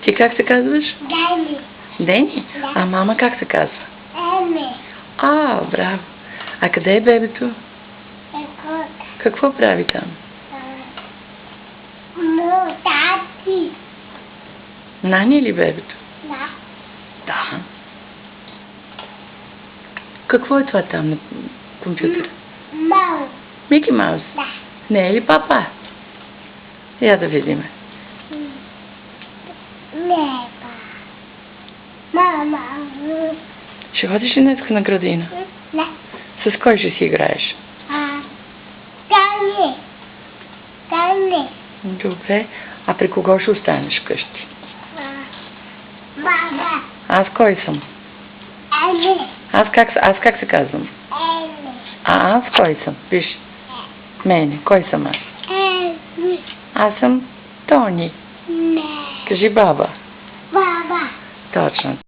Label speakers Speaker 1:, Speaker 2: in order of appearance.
Speaker 1: Ти как се казваш?
Speaker 2: Дени.
Speaker 1: Дени?
Speaker 2: Да.
Speaker 1: А мама как се казва?
Speaker 2: Еми.
Speaker 1: А, браво. А къде е бебето?
Speaker 2: Какво?
Speaker 1: Какво прави там?
Speaker 2: Тати.
Speaker 1: Нани ли бебето?
Speaker 2: Да.
Speaker 1: Да. Какво е това там на компютъра?
Speaker 2: Мау.
Speaker 1: Мики Маус?
Speaker 2: Да.
Speaker 1: Не е ли папа? Я да видим.
Speaker 2: Не, па. Мама.
Speaker 1: Ще ходиш ли днес на градина?
Speaker 2: Не.
Speaker 1: С кой ще си играеш?
Speaker 2: Кани. Кани.
Speaker 1: Добре. А при кого ще останеш вкъщи?
Speaker 2: Мама.
Speaker 1: Аз кой съм?
Speaker 2: Еми.
Speaker 1: Аз как се казвам?
Speaker 2: Еми.
Speaker 1: А аз кой съм? Виж. Мене. Кой съм аз?
Speaker 2: Еми.
Speaker 1: Аз съм Тони.
Speaker 2: Не.
Speaker 1: Кажи баба.
Speaker 2: Баба.
Speaker 1: Точно.